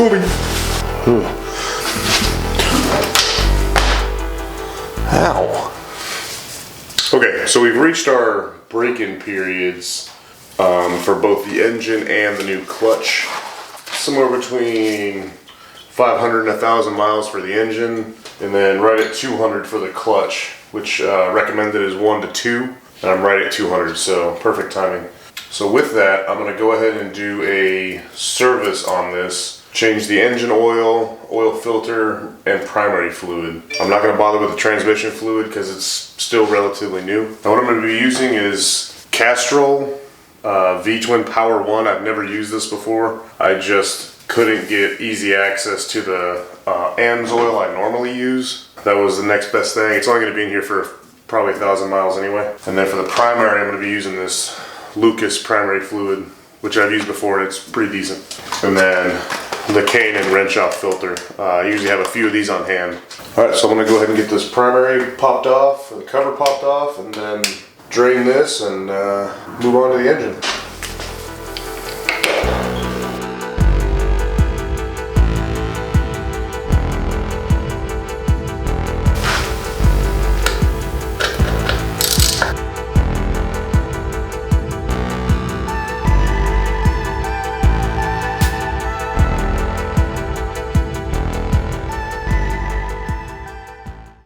moving. Ow. Okay, so we've reached our break-in periods for both the engine and the new clutch. Somewhere between 500 and 1,000 miles for the engine, and then right at 200 for the clutch, which recommended is 1 to 2, and I'm right at 200, so perfect timing. So with that, I'm going to go ahead and do a service on this. Change the engine oil, oil filter, and primary fluid. I'm not going to bother with the transmission fluid because it's still relatively new. And what I'm going to be using is Castrol V-Twin Power 1. I've never used this before. I just couldn't get easy access to the AMS oil I normally use. That was the next best thing. It's only going to be in here for probably 1,000 miles anyway. And then for the primary, I'm going to be using this Lucas primary fluid, which I've used before, and it's pretty decent. And then the cane and wrench off filter. I usually have a few of these on hand. Alright, so I'm going to go ahead and get this primary popped off, or the cover popped off, and then drain this and move on to the engine.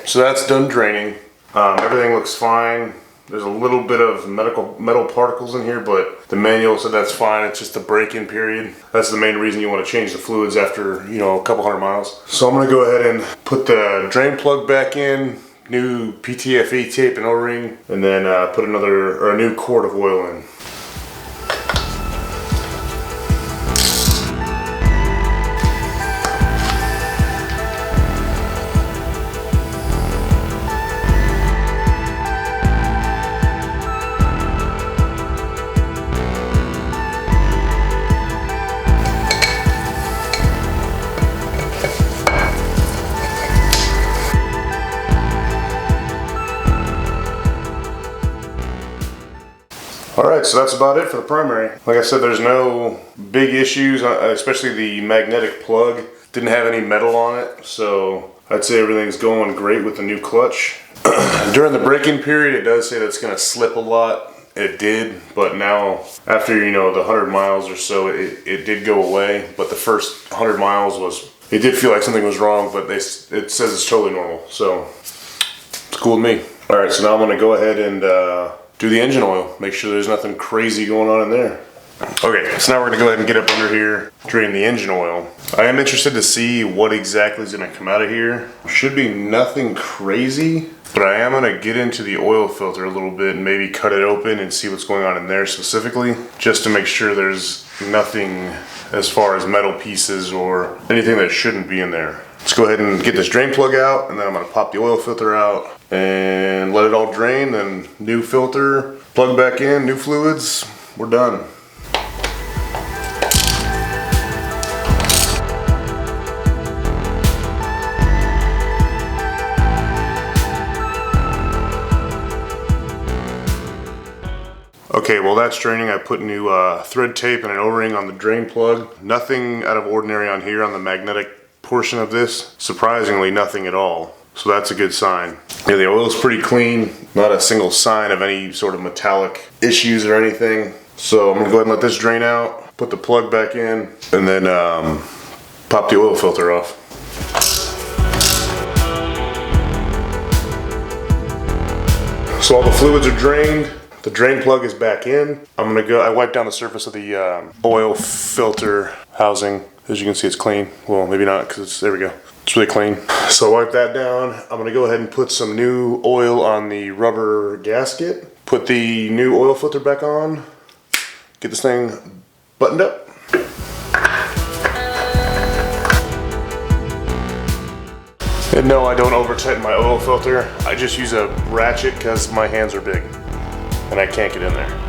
So that's done draining. Everything looks fine. There's a little bit of metal particles in here, but the manual said that's fine. It's just the break-in period. That's the main reason you want to change the fluids after, you know, a couple hundred miles. So I'm going to go ahead and put the drain plug back in, new PTFE tape and O-ring, and then put a new quart of oil in. Alright, so that's about it for the primary. Like I said, there's no big issues, especially the magnetic plug. Didn't have any metal on it, so I'd say everything's going great with the new clutch. During the break-in period, it does say that it's going to slip a lot. It did, but now, after, you know, the 100 miles or so, it did go away. But the first 100 miles it did feel like something was wrong, but it says it's totally normal, so it's cool with me. Alright, so now I'm going to go ahead and do the engine oil. Make sure there's nothing crazy going on in there. Okay, so now we're gonna go ahead and get up under here, drain the engine oil. I am interested to see what exactly is gonna come out of here. Should be nothing crazy, but I am gonna get into the oil filter a little bit and maybe cut it open and see what's going on in there specifically, just to make sure there's nothing as far as metal pieces or anything that shouldn't be in there. Let's go ahead and get this drain plug out, and then I'm gonna pop the oil filter out and let it all drain, then new filter, plug back in, new fluids, we're done. Okay, well that's draining. I put new thread tape and an O-ring on the drain plug. Nothing out of ordinary on here on the magnetic portion of this. Surprisingly, nothing at all. So that's a good sign. Yeah, the oil's pretty clean. Not a single sign of any sort of metallic issues or anything. So I'm gonna go ahead and let this drain out, put the plug back in, and then pop the oil filter off. So all the fluids are drained. The drain plug is back in. I wiped down the surface of the oil filter housing. As you can see, it's clean. Well, maybe not, because there we go. It's really clean. So wipe that down. I'm gonna go ahead and put some new oil on the rubber gasket. Put the new oil filter back on. Get this thing buttoned up. And no, I don't over tighten my oil filter. I just use a ratchet because my hands are big and I can't get in there.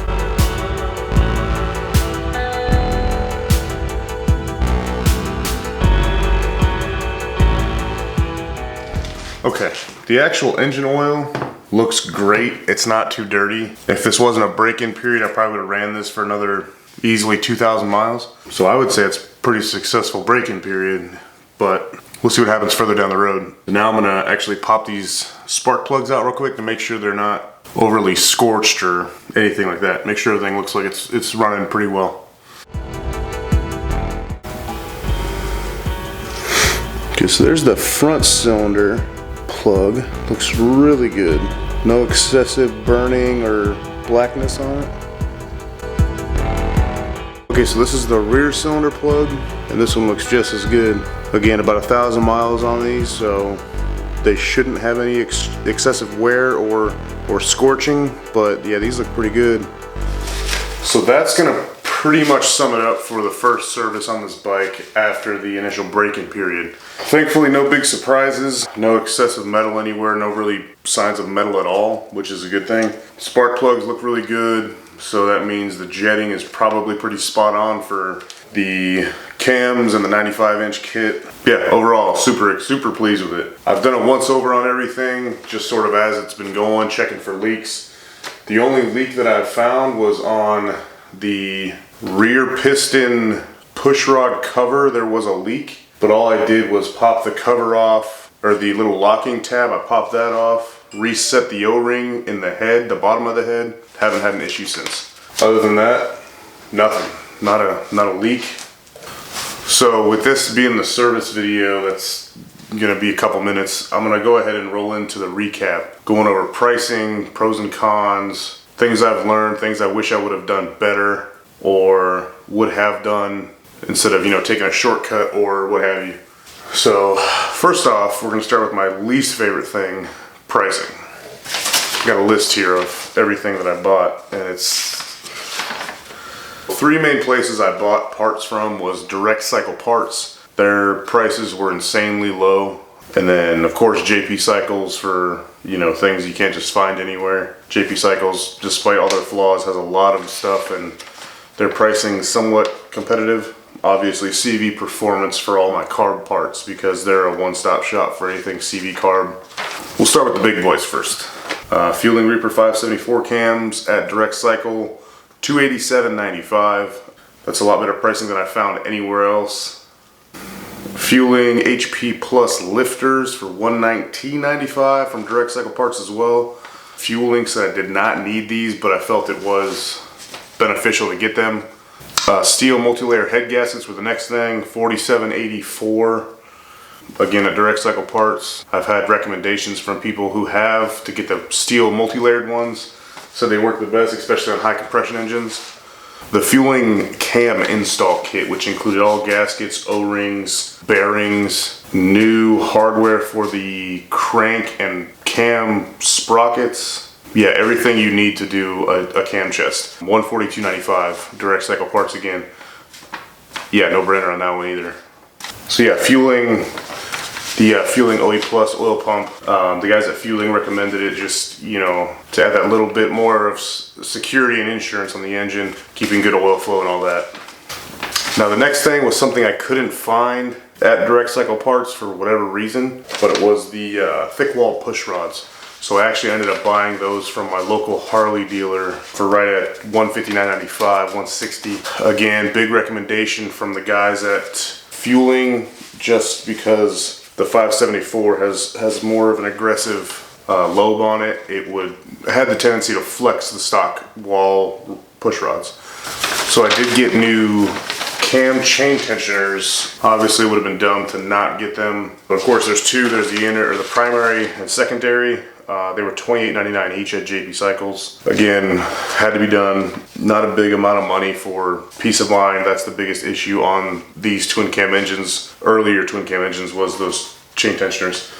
Okay, the actual engine oil looks great. It's not too dirty. If this wasn't a break-in period, I probably would have ran this for another easily 2,000 miles. So I would say it's a pretty successful break-in period, but we'll see what happens further down the road. Now I'm gonna actually pop these spark plugs out real quick to make sure they're not overly scorched or anything like that. Make sure everything looks like it's running pretty well. Okay, so there's the front cylinder plug. Looks really good. No excessive burning or blackness on it. Okay, so this is the rear cylinder plug, and this one looks just as good. Again, about 1,000 miles on these, so they shouldn't have any excessive wear or scorching, but yeah, these look pretty good. So that's gonna pretty much sum it up for the first service on this bike after the initial break-in period. Thankfully, no big surprises, no excessive metal anywhere, no really signs of metal at all, which is a good thing. Spark plugs look really good, so that means the jetting is probably pretty spot on for the cams and the 95-inch kit. Yeah, overall, super pleased with it. I've done a once over on everything, just sort of as it's been going, checking for leaks. The only leak that I've found was on the rear piston pushrod cover. There was a leak, but all I did was pop the cover off, or the little locking tab, I popped that off, reset the O-ring in the head, the bottom of the head. Haven't had an issue since. Other than that, nothing. Not a leak. So with this being the service video, that's gonna be a couple minutes, I'm gonna go ahead and roll into the recap, going over pricing, pros and cons, things I've learned, things I wish I would have done better or would have done instead of, you know, taking a shortcut or what have you. So first off, we're gonna start with my least favorite thing, pricing. I've got a list here of everything that I bought, and it's three main places I bought parts from was Direct Cycle Parts. Their prices were insanely low. And then of course JP Cycles for, you know, things you can't just find anywhere. JP Cycles, despite all their flaws, has a lot of stuff and their pricing is somewhat competitive. Obviously CV Performance for all my carb parts because they're a one-stop shop for anything CV carb. We'll start with the big boys first. Fueling Reaper 574 cams at Direct Cycle, $287.95. That's a lot better pricing than I found anywhere else. Fueling HP Plus lifters for $119.95 from Direct Cycle Parts as well. Fueling said I did not need these, but I felt it was beneficial to get them. Steel multi-layer head gaskets were the next thing, $47.84. Again at Direct Cycle Parts. I've had recommendations from people who have to get the steel multi-layered ones, so they work the best, especially on high compression engines. The fueling cam install kit, which included all gaskets, O-rings, bearings, new hardware for the crank and cam sprockets. Yeah, everything you need to do a cam chest. $142.95, Direct Cycle Parts again. Yeah, no brainer on that one either. So yeah, fueling, the Fueling OE Plus oil pump. The guys at Fueling recommended it just, you know, to add that little bit more of security and insurance on the engine, keeping good oil flow and all that. Now the next thing was something I couldn't find at Direct Cycle Parts for whatever reason, but it was the thick wall push rods. So I actually ended up buying those from my local Harley dealer for right at $159.95, $160. Again, big recommendation from the guys at Fueling, just because the 574 has more of an aggressive lobe on it. It had the tendency to flex the stock wall push rods. So I did get new cam chain tensioners. Obviously it would have been dumb to not get them. But of course there's two, there's the inner or the primary and secondary. They were $28.99 each at JP Cycles. Again, had to be done. Not a big amount of money for peace of mind. That's the biggest issue on these twin cam engines. Earlier twin cam engines was those chain tensioners.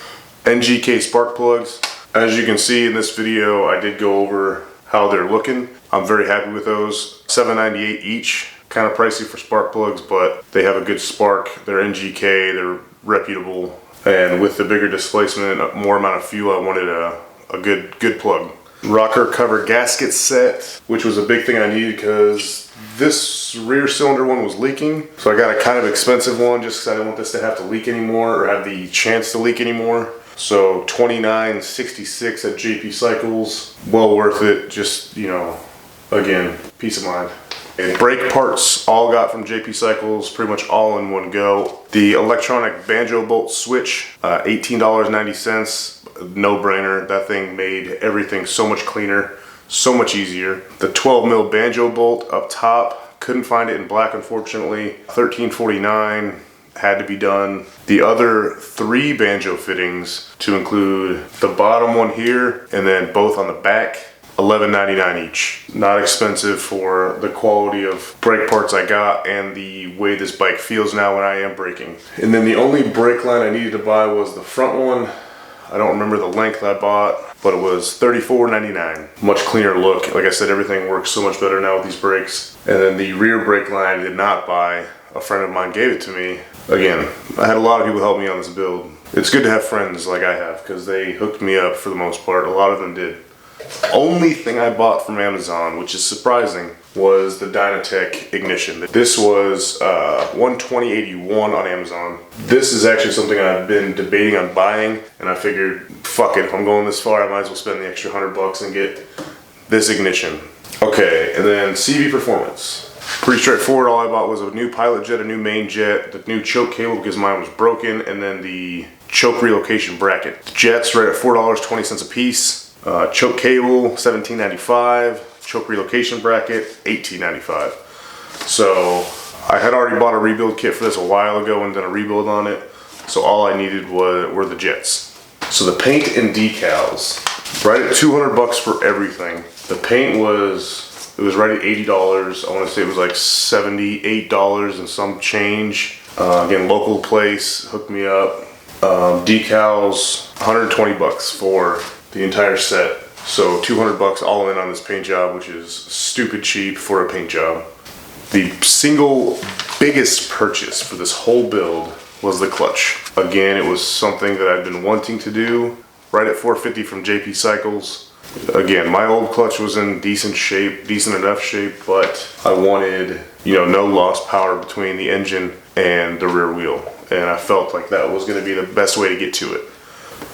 NGK spark plugs. As you can see in this video, I did go over how they're looking. I'm very happy with those. $7.98 each. Kind of pricey for spark plugs, but they have a good spark. They're NGK, they're reputable. And with the bigger displacement, more amount of fuel, I wanted a good plug. Rocker cover gasket set, which was a big thing I needed because this rear cylinder one was leaking. So I got a kind of expensive one just because I didn't want this to have to leak anymore or have the chance to leak anymore. So $29.66 at JP Cycles. Well worth it, just, you know, again, peace of mind. And brake parts all got from JP Cycles, pretty much all in one go. The electronic banjo bolt switch, $18.90, no brainer. That thing made everything so much cleaner, so much easier. The 12 mil banjo bolt up top, couldn't find it in black unfortunately, $13.49, had to be done. The other 3 banjo fittings, to include the bottom one here and then both on the back, $11.99 each. Not expensive for the quality of brake parts I got and the way this bike feels now when I am braking. And then the only brake line I needed to buy was the front one. I don't remember the length I bought, but it was $34.99. Much cleaner look. Like I said, everything works so much better now with these brakes. And then the rear brake line I did not buy. A friend of mine gave it to me. Again, I had a lot of people help me on this build. It's good to have friends like I have because they hooked me up for the most part. A lot of them did. Only thing I bought from Amazon, which is surprising, was the Dyna ignition. This was $120.81 on Amazon. This is actually something I've been debating on buying, and I figured, fuck it, if I'm going this far, I might as well spend the extra $100 and get this ignition. Okay, and then CV Performance. Pretty straightforward. All I bought was a new pilot jet, a new main jet, the new choke cable because mine was broken, and then the choke relocation bracket. The jets right at $4.20 a piece. Choke cable, $17.95. Choke relocation bracket, $18.95. So I had already bought a rebuild kit for this a while ago and done a rebuild on it. So all I needed were the jets. So the paint and decals, right at $200 for everything. The paint was right at $80. I want to say it was like $78 and some change. Again, local place hooked me up. Decals, $120 for the entire set. So $200 all in on this paint job, which is stupid cheap for a paint job. The single biggest purchase for this whole build was the clutch. Again, it was something that I've been wanting to do, right at $450 from JP Cycles. Again, my old clutch was in decent shape, decent enough shape, but I wanted, no lost power between the engine and the rear wheel. And I felt like that was gonna be the best way to get to it.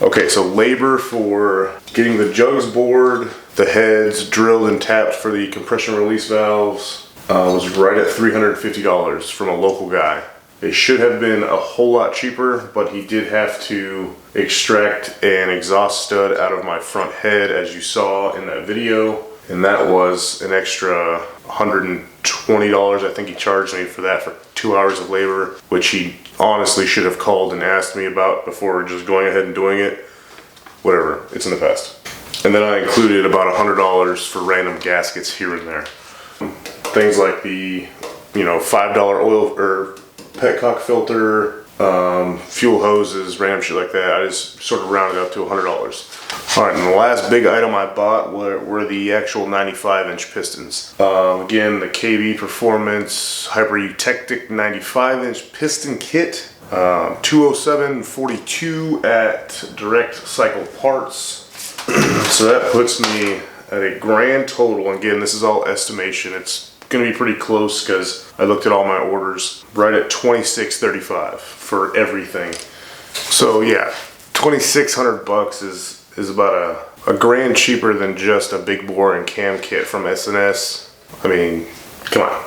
Okay, so labor for getting the jugs bored, the heads drilled and tapped for the compression release valves was right at $350 from a local guy. They should have been a whole lot cheaper, but he did have to extract an exhaust stud out of my front head, as you saw in that video, and that was an extra $120. I think he charged me for that for 2 hours of labor, which he honestly should have called and asked me about before just going ahead and doing it. Whatever, it's in the past. And then I included about $100 for random gaskets here and there. Things like the, $5 oil or petcock filter, fuel hoses, random shit like that. I just sort of rounded up to $100. All right, and the last big item I bought were the actual 95-inch pistons. Again, the KB Performance Hyper Eutectic 95-inch piston kit, $207.42 at Direct Cycle Parts. So that puts me at a grand total. Again, this is all estimation. It's gonna be pretty close because I looked at all my orders, right at $26.35 for everything. So yeah, $2,600 is about a grand cheaper than just a big bore and cam kit from S&S. I mean, come on.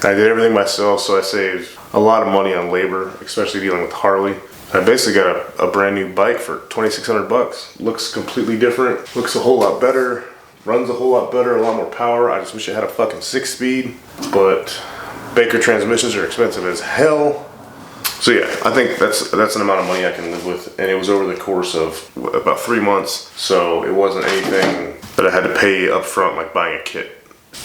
I did everything myself, so I saved a lot of money on labor, especially dealing with Harley. I basically got a brand new bike for $2,600. Looks completely different, looks a whole lot better, runs a whole lot better, a lot more power. I just wish it had a fucking 6-speed, but Baker transmissions are expensive as hell. So yeah, I think that's an amount of money I can live with, and it was over the course of about 3 months, so it wasn't anything that I had to pay up front like buying a kit.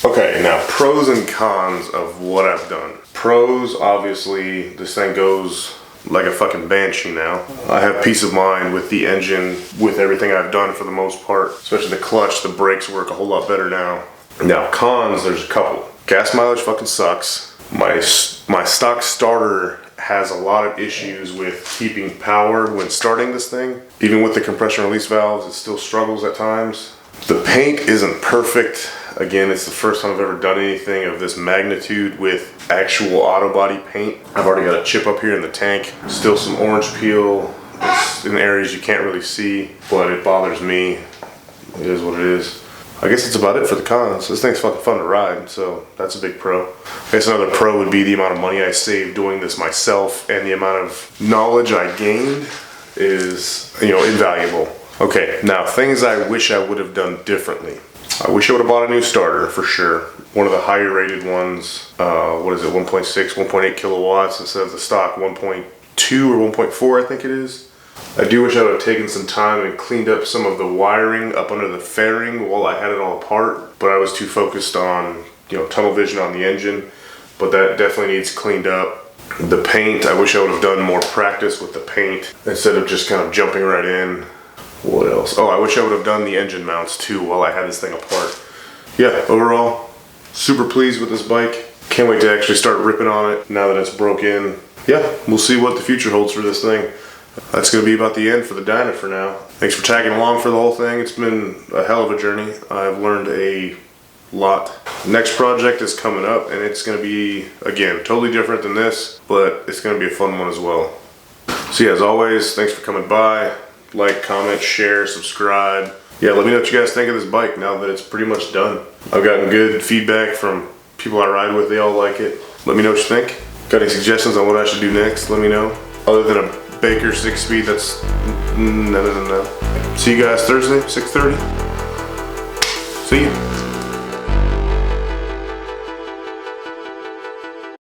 Okay, now pros and cons of what I've done. Pros, obviously, this thing goes like a fucking banshee now. I have peace of mind with the engine, with everything I've done for the most part, especially the clutch. The brakes work a whole lot better now. Now cons, there's a couple. Gas mileage fucking sucks. My stock starter has a lot of issues with keeping power when starting this thing. Even with the compression release valves, it still struggles at times. The paint isn't perfect. Again, it's the first time I've ever done anything of this magnitude with actual auto body paint. I've already got a chip up here in the tank. Still some orange peel. It's in areas you can't really see, but it bothers me. It is what it is. I guess that's about it for the cons. This thing's fucking fun to ride, so that's a big pro. I guess another pro would be the amount of money I saved doing this myself, and the amount of knowledge I gained is, you know, invaluable. Okay, now things I wish I would have done differently. I wish I would have bought a new starter for sure. One of the higher rated ones, what is it, 1.6, 1.8 kilowatts instead of the stock 1.2 or 1.4 I think it is. I do wish I would have taken some time and cleaned up some of the wiring up under the fairing while I had it all apart, but I was too focused on, you know, tunnel vision on the engine, but that definitely needs cleaned up. The paint, I wish I would have done more practice with the paint instead of just kind of jumping right in. What else? Oh, I wish I would have done the engine mounts too while I had this thing apart. Yeah, overall, super pleased with this bike. Can't wait to actually start ripping on it now that it's broke in. Yeah, we'll see what the future holds for this thing. That's going to be about the end for the Dyna for now. Thanks for tagging along for the whole thing. It's been a hell of a journey. I've learned a lot. Next project is coming up, and it's going to be, again, totally different than this, but it's going to be a fun one as well. So yeah, as always, thanks for coming by. Like, comment, share, subscribe. Yeah, let me know what you guys think of this bike now that it's pretty much done. I've gotten good feedback from people I ride with. They all like it. Let me know what you think. Got any suggestions on what I should do next? Let me know. Other than a Baker 6-speed, that's no. See you guys Thursday, 6:30. See you.